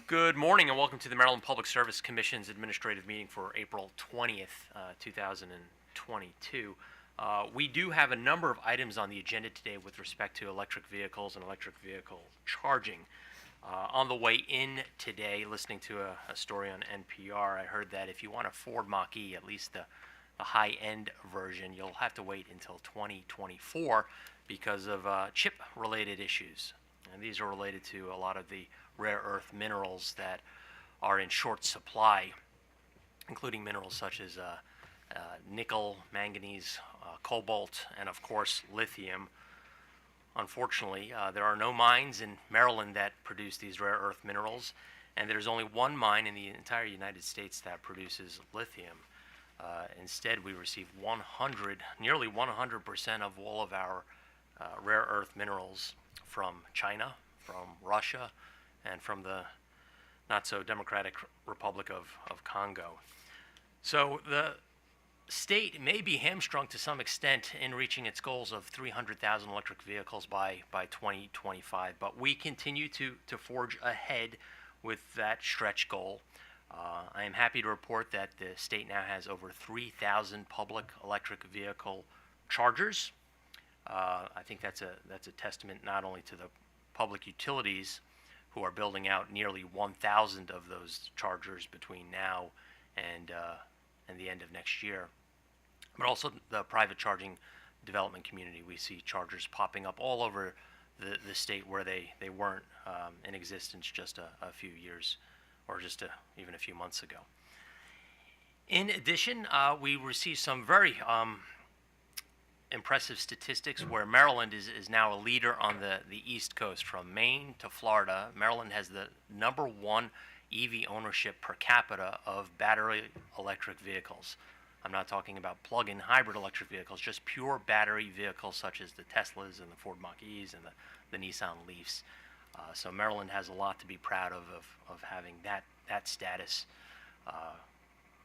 Good morning and welcome to the Maryland Public Service Commission's administrative meeting for April 20th, 2022. We do have a number of items on the agenda today with respect to electric vehicles and electric vehicle charging. On the way in today, listening to a story on NPR, I heard that if you want a Ford Mach-E, at least the high-end version, you'll have to wait until 2024 because of chip-related issues. And these are related to a lot of the rare earth minerals that are in short supply, including minerals such as nickel, manganese, cobalt, and of course lithium. Unfortunately, there are no mines in Maryland that produce these rare earth minerals, and there's only one mine in the entire United States that produces lithium. Instead, we receive nearly 100% of all of our rare earth minerals from China, from Russia, and from the not-so-democratic Republic of Congo. So the state may be hamstrung to some extent in reaching its goals of 300,000 electric vehicles by 2025, but we continue to forge ahead with that stretch goal. I am happy to report that the state now has over 3,000 public electric vehicle chargers. I think that's a testament not only to the public utilities, who are building out nearly 1,000 of those chargers between now and the end of next year, but also the private charging development community. We see chargers popping up all over the state where they weren't in existence just a few years or just even a few months ago. In addition, we received some very impressive statistics where Maryland is now a leader on the East Coast. From Maine to Florida, Maryland has the #1 EV ownership per capita of battery electric vehicles. I'm not talking about plug-in hybrid electric vehicles, just pure battery vehicles such as the Teslas and the Ford Mach-E's and the Nissan Leafs. So Maryland has a lot to be proud of having that status.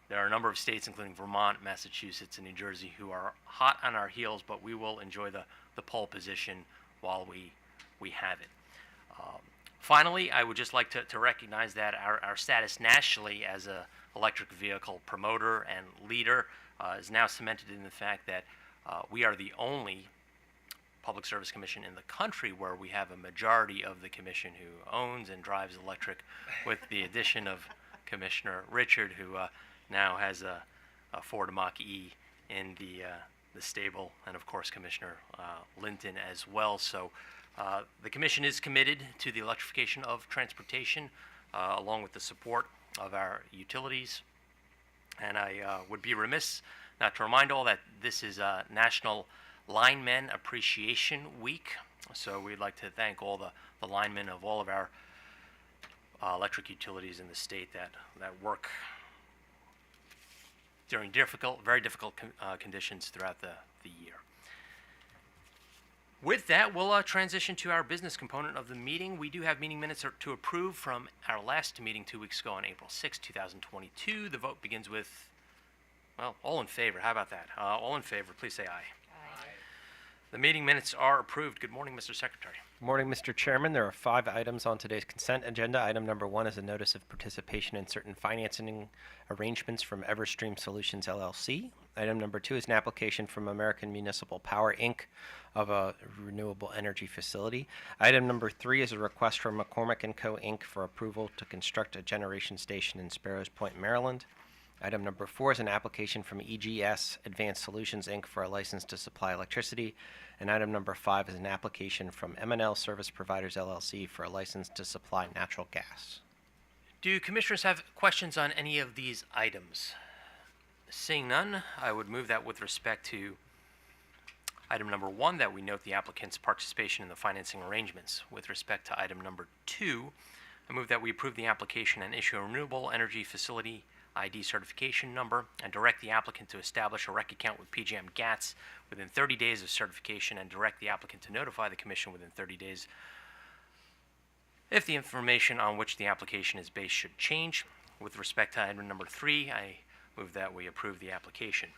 There are a number of states, including Vermont, Massachusetts, and New Jersey, who are hot on our heels, but we will enjoy the pole position while we have it. Finally, I would just like to recognize that our status nationally as an electric vehicle promoter and leader is now cemented in the fact that we are the only public service commission in the country where we have a majority of the commission who owns and drives electric, with the addition of Commissioner Richard, who now has a Ford Mach-E in the stable, and of course Commissioner Linton as well. So the commission is committed to the electrification of transportation, along with the support of our utilities. And I would be remiss not to remind all that this is National Linemen Appreciation Week. So we'd like to thank all the linemen of all of our electric utilities in the state that work during very difficult conditions throughout the year. With that, we'll transition to our business component of the meeting. We do have meeting minutes to approve from our last meeting 2 weeks ago on April 6, 2022. The vote begins with, well, all in favor. How about that? All in favor, please say aye. Aye. The meeting minutes are approved. Good morning, Mr. Secretary. Good morning, Mr. Chairman. There are 5 items on today's consent agenda. Item number 1 is a notice of participation in certain financing arrangements from Everstream Solutions, LLC. Item number 2 is an application from American Municipal Power, Inc. of a renewable energy facility. Item number 3 is a request from McCormick & Co., Inc. for approval to construct a generation station in Sparrows Point, Maryland. Item number 4 is an application from EGS Advanced Solutions, Inc. for a license to supply electricity. And item number 5 is an application from M&L Service Providers, LLC for a license to supply natural gas. Do commissioners have questions on any of these items? Seeing none, I would move that with respect to item number 1, that we note the applicant's participation in the financing arrangements. With respect to item number 2, I move that we approve the application and issue a renewable energy facility ID certification number and direct the applicant to establish a REC account with PJM GATS within 30 days of certification, and direct the applicant to notify the commission within 30 days if the information on which the application is based should change. With respect to item number 3, I move that we approve the application.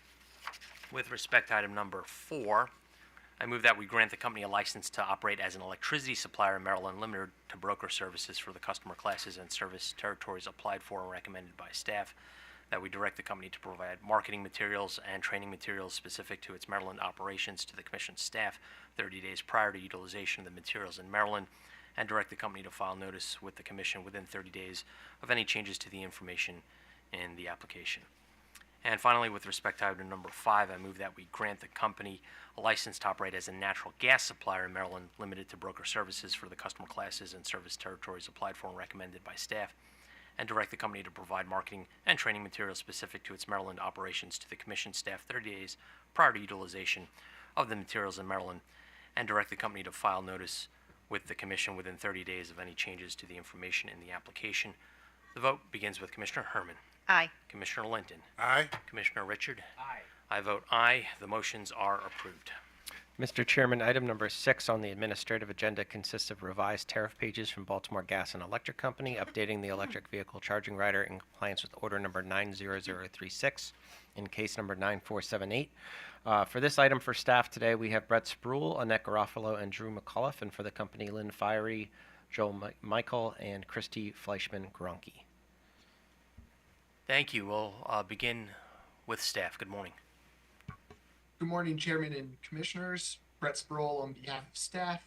With respect to item number 4, I move that we grant the company a license to operate as an electricity supplier in Maryland Limited to broker services for the customer classes and service territories applied for and recommended by staff. That we direct the company to provide marketing materials and training materials specific to its Maryland operations to the Commission staff 30 days prior to utilization of the materials in Maryland, and direct the company to file notice with the Commission within 30 days of any changes to the information in the application. And finally, with respect to item number 5, I move that we grant the company a license to operate as a natural gas supplier in Maryland Limited to broker services for the customer classes and service territories applied for and recommended by staff, and direct the company to provide marketing and training materials specific to its Maryland operations to the Commission staff 30 days prior to utilization of the materials in Maryland, and direct the company to file notice with the Commission within 30 days of any changes to the information in the application. The vote begins with Commissioner Herman. Aye. Commissioner Linton. Aye. Commissioner Richard. Aye. I vote aye. The motions are approved. Mr. Chairman, item number 6 on the administrative agenda consists of revised tariff pages from Baltimore Gas and Electric Company, updating the electric vehicle charging rider in compliance with order number 90036 in case number 9478. For this item for staff today, we have Brett Spruill, Annette Garofalo, and Drew McAuliffe, and for the company, Lynn Fiery, Joel Michael, and Christy Fleischman-Gronke. Thank you. We'll begin with staff. Good morning. Good morning, Chairman and Commissioners. Brett Spruill on behalf of staff.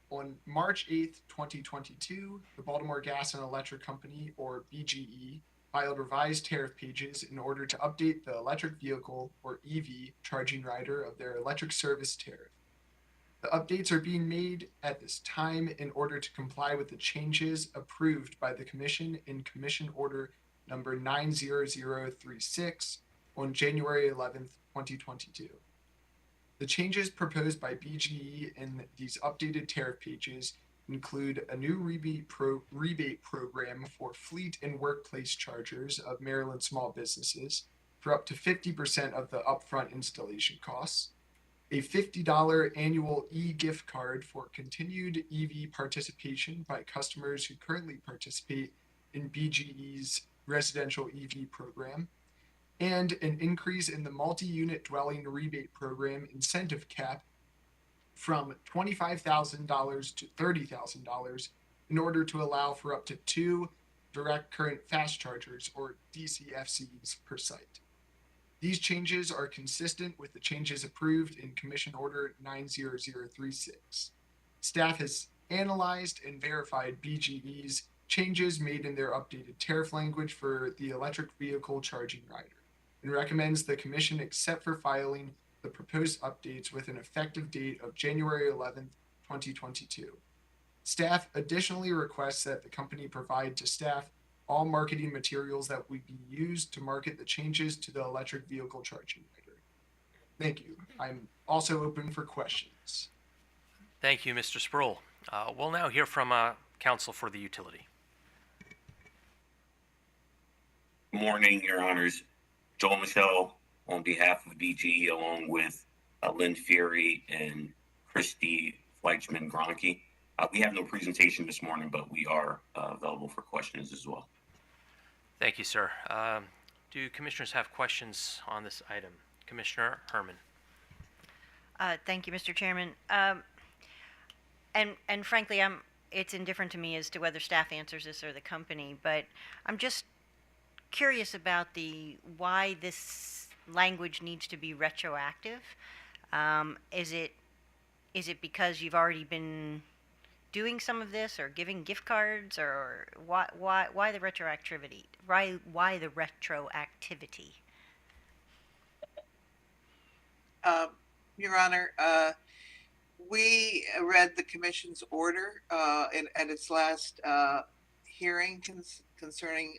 On March 8th, 2022, the Baltimore Gas and Electric Company, or BGE, filed revised tariff pages in order to update the electric vehicle, or EV, charging rider of their electric service tariff. The updates are being made at this time in order to comply with the changes approved by the Commission in Commission Order number 90036 on January 11th, 2022. The changes proposed by BGE in these updated tariff pages include a new rebate program for fleet and workplace chargers of Maryland small businesses for up to 50% of the upfront installation costs, a $50 annual e-gift card for continued EV participation by customers who currently participate in BGE's residential EV program, and an increase in the multi-unit dwelling rebate program incentive cap from $25,000 to $30,000 in order to allow for up to 2 direct current fast chargers, or DCFCs, per site. These changes are consistent with the changes approved in Commission Order 90036. Staff has analyzed and verified BGE's changes made in their updated tariff language for the electric vehicle charging rider, and recommends the Commission accept for filing the proposed updates with an effective date of January 11th, 2022. Staff additionally requests that the company provide to staff all marketing materials that would be used to market the changes to the electric vehicle charging rider. Thank you. I'm also open for questions. Thank you, Mr. Spruill. We'll now hear from counsel for the utility. Good morning, Your Honors. Joel Michelle on behalf of BGE, along with Lynn Fury and Christy Fleischman-Gronke. We have no presentation this morning, but we are available for questions as well. Thank you, sir. Do commissioners have questions on this item? Commissioner Herman. Thank you, Mr. Chairman. And frankly, it's indifferent to me as to whether staff answers this or the company, but I'm just curious about why this language needs to be retroactive. Is it because you've already been doing some of this or giving gift cards, or why the retroactivity? Why the retroactivity? Your Honor, we read the Commission's order at its last hearing concerning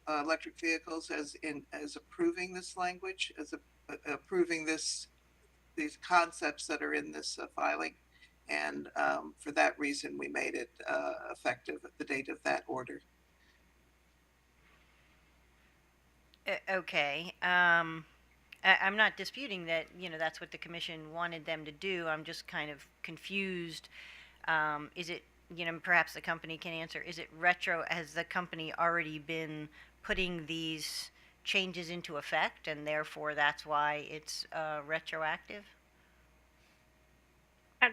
electric vehicles as approving this language, as approving these concepts that are in this filing, and for that reason we made it effective at the date of that order. Okay. I'm not disputing that, that's what the Commission wanted them to do. I'm just kind of confused. Is it, perhaps the company can answer, is it retro? Has the company already been putting these changes into effect, and therefore that's why it's retroactive?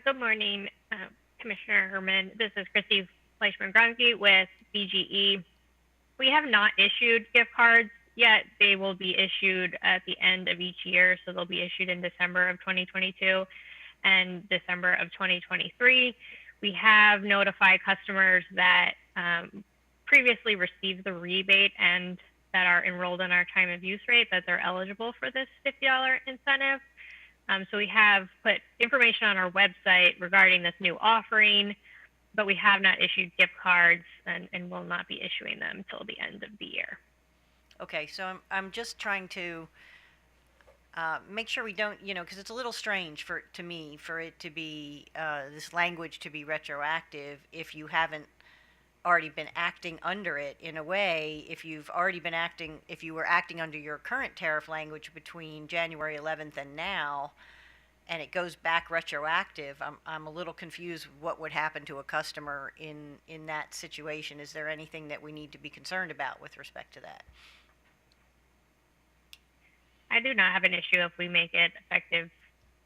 Good morning, Commissioner Herman. This is Christy Fleischman-Gronke with BGE. We have not issued gift cards yet. They will be issued at the end of each year, so they'll be issued in December of 2022 and December of 2023. We have notified customers that previously received the rebate and that are enrolled in our time of use rate that they're eligible for this $50 incentive. So we have put information on our website regarding this new offering, but we have not issued gift cards and will not be issuing them until the end of the year. Okay, so I'm just trying to make sure we don't, because it's a little strange to me for it to be this language to be retroactive if you haven't already been acting under it. In a way, if you were acting under your current tariff language between January 11th and now, and it goes back retroactive, I'm a little confused what would happen to a customer in that situation. Is there anything that we need to be concerned about with respect to that? I do not have an issue if we make it effective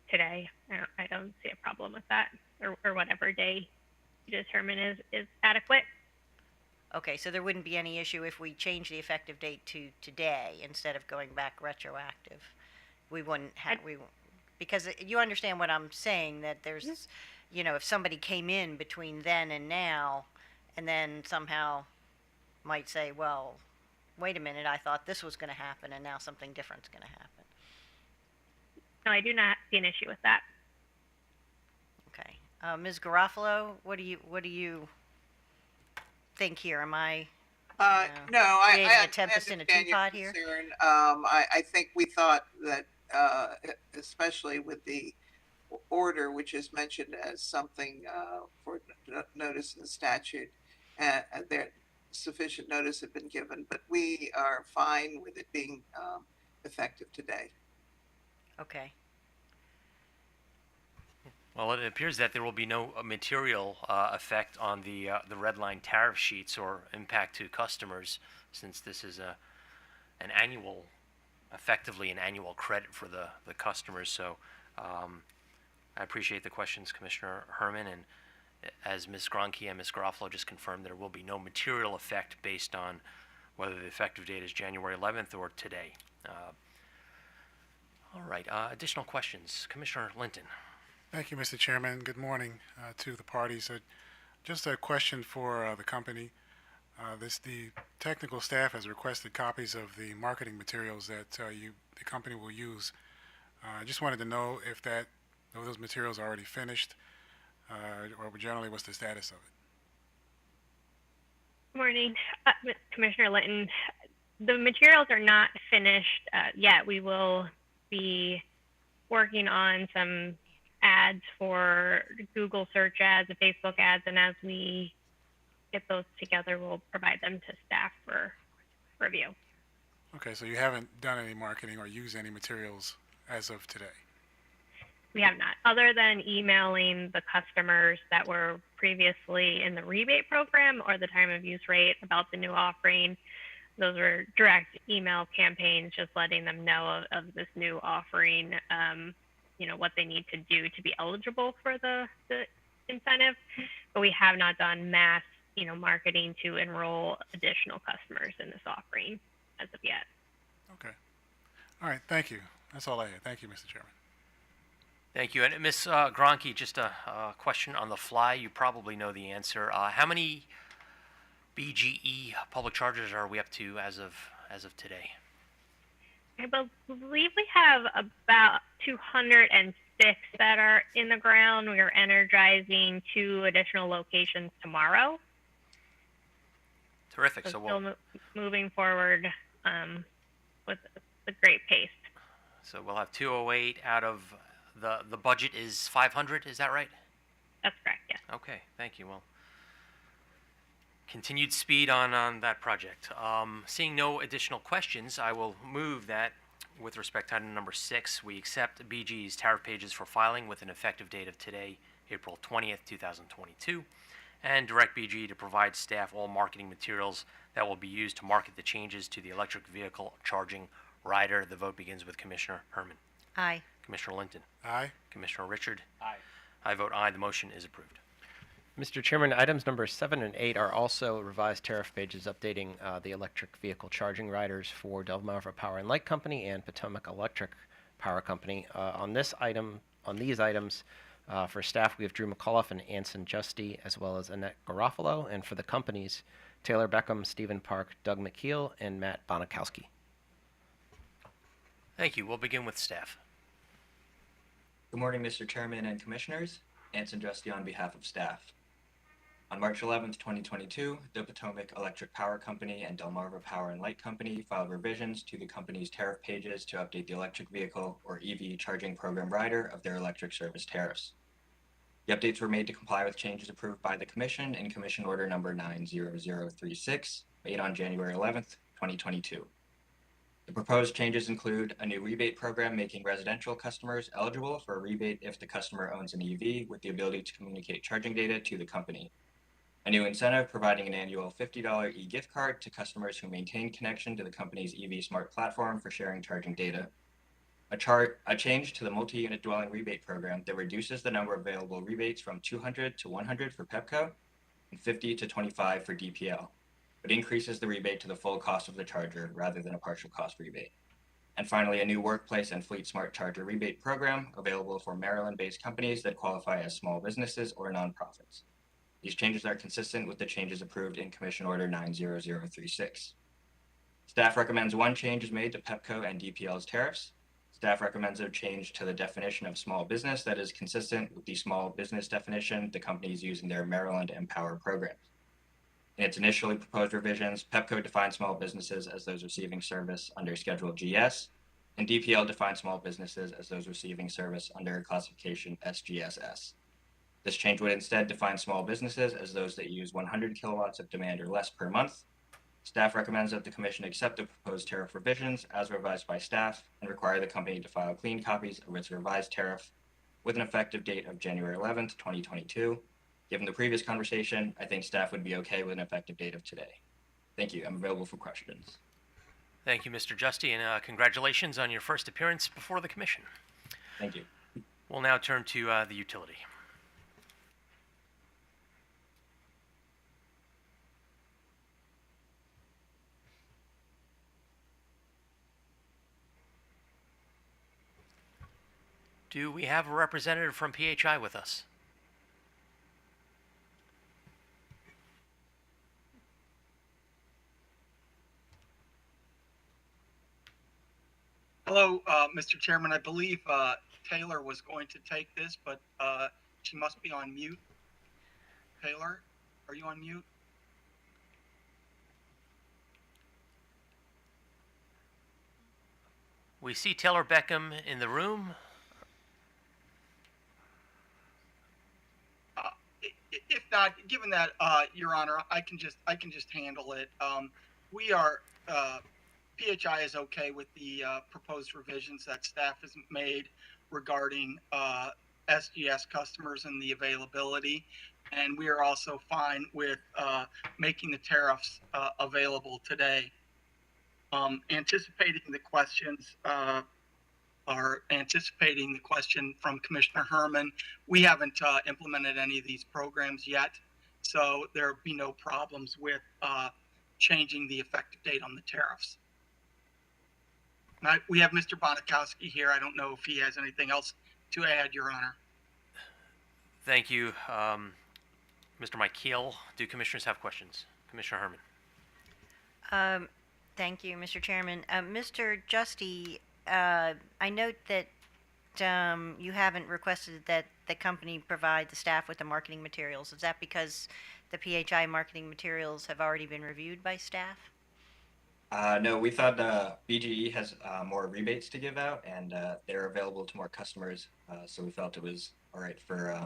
today. I don't see a problem with that, or whatever day you determine is adequate. Okay, so there wouldn't be any issue if we change the effective date to today instead of going back retroactive. We wouldn't have, because you understand what I'm saying, that there's, if somebody came in between then and now and then somehow might say, well, wait a minute, I thought this was going to happen and now something different's going to happen. No, I do not see an issue with that. Okay. Ms. Garofalo, what do you think here? Am I No, creating I a tempest in a understand your teapot here? concern. I think we thought that, especially with the order, which is mentioned as something for notice in the statute, there sufficient notice had been given, but we are fine with it being effective today. Okay. Well, it appears that there will be no material effect on the red line tariff sheets or impact to customers, since this is effectively an annual credit for the customers. So I appreciate the questions, Commissioner Herman, and as Ms. Gronke and Ms. Garofalo just confirmed, there will be no material effect based on whether the effective date is January 11th or today. All right, additional questions. Commissioner Linton. Thank you, Mr. Chairman. Good morning to the parties. Just a question for the company. The technical staff has requested copies of the marketing materials that the company will use. I just wanted to know if those materials are already finished, or generally what's the status of it. Good morning, Commissioner Linton. The materials are not finished yet. We will be working on some ads for Google search ads and Facebook ads, and as we get those together, we'll provide them to staff for review. Okay, so you haven't done any marketing or used any materials as of today? We have not, other than emailing the customers that were previously in the rebate program or the time of use rate about the new offering. Those were direct email campaigns, just letting them know of this new offering, what they need to do to be eligible for the incentive. But we have not done mass, marketing to enroll additional customers in this offering as of yet. Okay. All right, thank you. That's all I had. Thank you, Mr. Chairman. Thank you. And Ms. Gronke, just a question on the fly. You probably know the answer. How many BGE public chargers are we up to as of today? I believe we have about 206 that are in the ground. We are energizing 2 additional locations tomorrow. Terrific. So So still moving forward with a great pace. So we'll have 208 out of the budget is 500. Is that right? That's correct, yes. Okay. Thank you. Well, continued speed on that project. Seeing no additional questions, I will move that with respect to item number 6, we accept BG's tariff pages for filing with an effective date of today, April 20th, 2022, and direct BGE to provide staff all marketing materials that will be used to market the changes to the electric vehicle charging rider. The vote begins with Commissioner Herman. Aye. Commissioner Linton. Aye. Commissioner Richard. Aye. I vote aye. The motion is approved. Mr. Chairman, items number 7 and 8 are also revised tariff pages updating the electric vehicle charging riders for Delmarva Power and Light Company and Potomac Electric Power Company. On these items, for staff, we have Drew McAuliffe and Anson Justy, as well as Annette Garofalo, and for the companies, Taylor Beckham, Stephen Park, Doug McKeel, and Matt Bonikowski. Thank you. We'll begin with staff. Good morning, Mr. Chairman and Commissioners. Anson Justy on behalf of staff. On March 11th, 2022, the Potomac Electric Power Company and Delmarva Power and Light Company filed revisions to the company's tariff pages to update the electric vehicle, or EV, charging program rider of their electric service tariffs. The updates were made to comply with changes approved by the Commission in Commission Order Number 90036, made on January 11th, 2022. The proposed changes include a new rebate program making residential customers eligible for a rebate if the customer owns an EV with the ability to communicate charging data to the company. A new incentive providing an annual $50 e-gift card to customers who maintain connection to the company's EV Smart platform for sharing charging data. A change to the multi-unit dwelling rebate program that reduces the number of available rebates from 200 to 100 for PEPCO and 50 to 25 for DPL, but increases the rebate to the full cost of the charger rather than a partial cost rebate. And finally, a new workplace and fleet smart charger rebate program available for Maryland-based companies that qualify as small businesses or nonprofits. These changes are consistent with the changes approved in Commission Order 90036. Staff recommends one change is made to PEPCO and DPL's tariffs. Staff recommends a change to the definition of small business that is consistent with the small business definition the companies use in their Maryland Empower programs. In its initially proposed revisions, PEPCO defined small businesses as those receiving service under Schedule GS, and DPL defined small businesses as those receiving service under classification SGSS. This change would instead define small businesses as those that use 100 kilowatts of demand or less per month. Staff recommends that the Commission accept the proposed tariff revisions as revised by staff and require the company to file clean copies of its revised tariff with an effective date of January 11th, 2022. Given the previous conversation, I think staff would be okay with an effective date of today. Thank you. I'm available for questions. Thank you, Mr. Justy, and congratulations on your first appearance before the Commission. Thank you. We'll now turn to the utility. Do we have a representative from PHI with us? Hello, Mr. Chairman. I believe Taylor was going to take this, but she must be on mute. Taylor, are you on mute? We see Taylor Beckham in the room. If not, given that, Your Honor, I can just handle it. We are PHI is okay with the proposed revisions that staff has made regarding SGS customers and the availability, and we are also fine with making the tariffs available today. Anticipating the questions. Are anticipating the question from Commissioner Herman. We haven't implemented any of these programs yet, so there will be no problems with changing the effective date on the tariffs. We have Mr. Bonikowski here. I don't know if he has anything else to add, Your Honor. Thank you, Mr. McKeel. Do commissioners have questions? Commissioner Herman. Thank you, Mr. Chairman. Mr. Justy, I note that you haven't requested that the company provide the staff with the marketing materials. Is that because the PHI marketing materials have already been reviewed by staff? No, we thought BGE has more rebates to give out, and they're available to more customers, so we felt it was all right for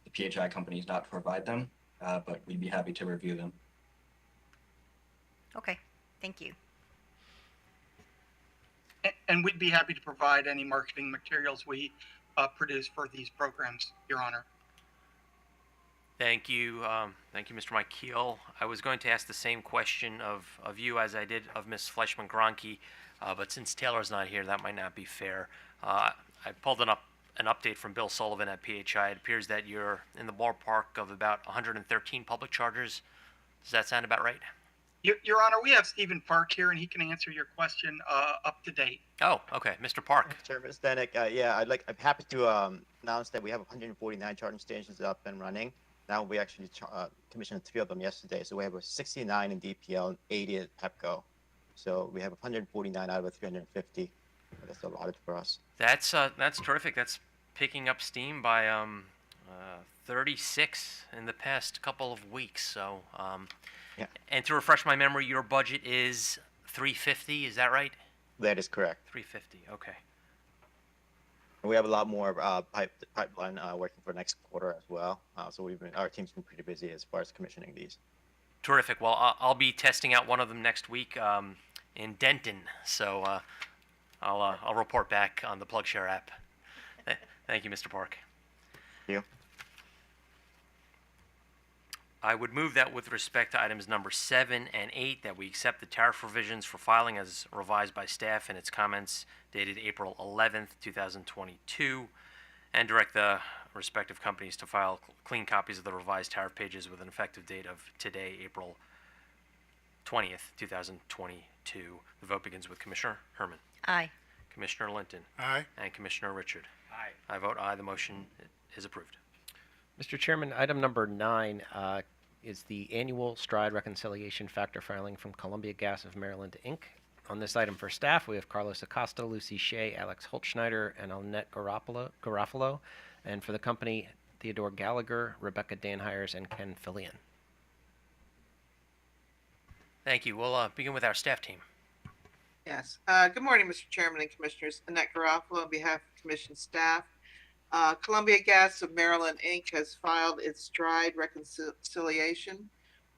the PHI companies not to provide them, but we'd be happy to review them. Okay, thank you. And we'd be happy to provide any marketing materials we produce for these programs, Your Honor. Thank you, Mr. Mike Keel. I was going to ask the same question of you as I did of Ms. Fleischman-Gronke, but since Taylor's not here, that might not be fair. I pulled an update from Bill Sullivan at PHI. It appears that you're in the ballpark of about 113 public chargers. Does that sound about right? Your Honor, we have Stephen Park here, and he can answer your question up to date. Oh, okay, Mr. Park. Chairman Stanek, I'm happy to announce that we have 149 charging stations up and running. Now we actually commissioned 3 of them yesterday, so we have 69 in DPL and 80 at PEPCO. So we have 149 out of 350. That's a lot for us. That's terrific. That's picking up steam by 36 in the past couple of weeks. So, Yeah. And to refresh my memory, your budget is 350. Is that right? That is correct. 350. Okay. And we have a lot more pipeline working for next quarter as well. So our team's been pretty busy as far as commissioning these. Terrific. Well, I'll be testing out one of them next week in Denton. So I'll report back on the PlugShare app. Thank you, Mr. Park. Thank you. I would move that with respect to items number 7 and 8, that we accept the tariff revisions for filing as revised by staff in its comments dated April 11th, 2022, and direct the respective companies to file clean copies of the revised tariff pages with an effective date of today, April 20th, 2022. The vote begins with Commissioner Herman, Aye. Commissioner Linton, Aye. and Commissioner Richard. Aye. I vote aye. The motion is approved. Mr. Chairman, item number 9 is the annual STRIDE reconciliation factor filing from Columbia Gas of Maryland, Inc. On this item for staff, we have Carlos Acosta, Lucy Shea, Alex Holtschneider, and Annette Garofalo. And for the company, Theodore Gallagher, Rebecca Danhires, and Ken Fillion. Thank you. We'll begin with our staff team. Yes. Good morning, Mr. Chairman and Commissioners. Annette Garofalo on behalf of Commission staff. Columbia Gas of Maryland, Inc. has filed its STRIDE reconciliation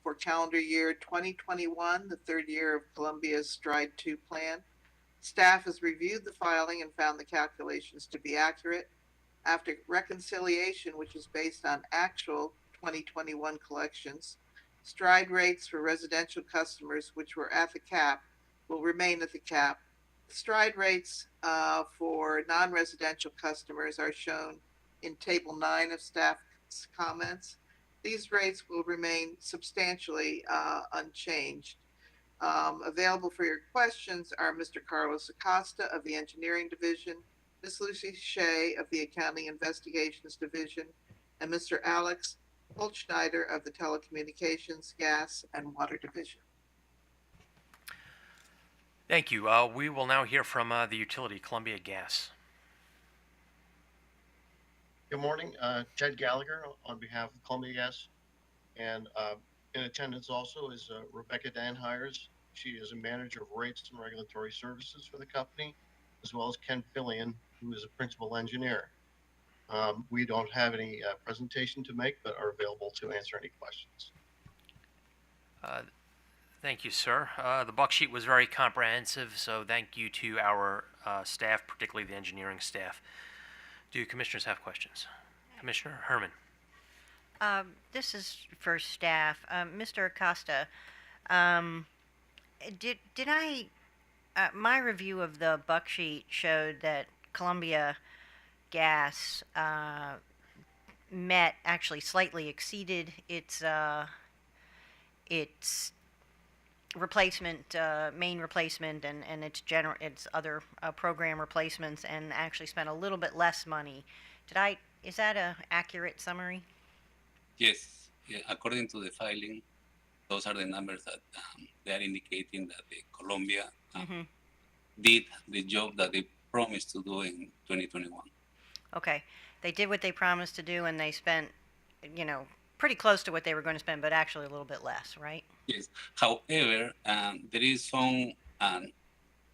for calendar year 2021, the third year of Columbia's STRIDE 2 plan. Staff has reviewed the filing and found the calculations to be accurate. After reconciliation, which is based on actual 2021 collections, STRIDE rates for residential customers, which were at the cap, will remain at the cap. STRIDE rates for non-residential customers are shown in Table 9 of staff's comments. These rates will remain substantially unchanged. Available for your questions are Mr. Carlos Acosta of the Engineering Division, Ms. Lucy Shea of the Accounting Investigations Division, and Mr. Alex Holtschneider of the Telecommunications, Gas, and Water Division. Thank you. We will now hear from the utility, Columbia Gas. Good morning, Ted Gallagher on behalf of Columbia Gas, and in attendance also is Rebecca Danhires. She is a manager of rates and regulatory services for the company, as well as Ken Fillion, who is a principal engineer. We don't have any presentation to make, but are available to answer any questions. Thank you, sir. The buck sheet was very comprehensive, so thank you to our staff, particularly the engineering staff. Do commissioners have questions? Commissioner Herman. This is for staff. Mr. Acosta, did I, my review of the buck sheet showed that Columbia Gas actually slightly exceeded its replacement, main replacement, and its other program replacements, and actually spent a little bit less money. Is that a accurate summary? Yes, yeah, according to the filing, those are the numbers that they are indicating that the Columbia did the job that they promised to do in 2021. Okay, they did what they promised to do, and they spent, pretty close to what they were going to spend, but actually a little bit less, right? Yes. However, there is some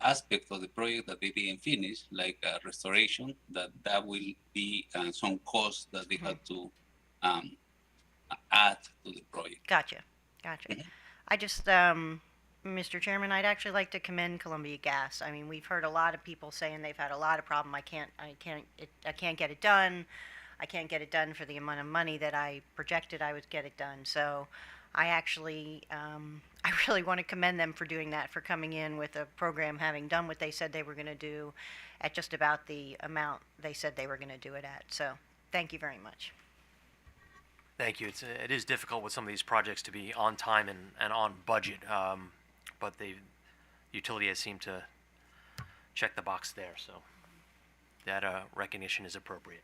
aspect of the project that they didn't finish, like restoration, that will be some costs that they had to add to the project. Gotcha. I just, Mr. Chairman, I'd actually like to commend Columbia Gas. I mean, we've heard a lot of people saying they've had a lot of problem. I can't get it done. I can't get it done for the amount of money that I projected I would get it done. So I actually, I really want to commend them for doing that, for coming in with a program, having done what they said they were going to do at just about the amount they said they were going to do it at. So thank you very much. Thank you. It is difficult with some of these projects to be on time and on budget, but the utility has seemed to check the box there, so that recognition is appropriate.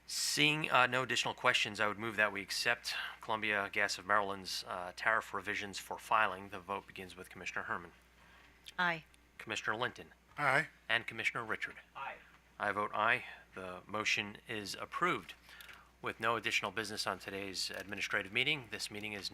Seeing no additional questions, I would move that we accept Columbia Gas of Maryland's tariff revisions for filing. The vote begins with Commissioner Herman, Aye. Commissioner Linton, Aye. and Commissioner Richard. Aye. I vote aye. The motion is approved. With no additional business on today's administrative meeting, this meeting is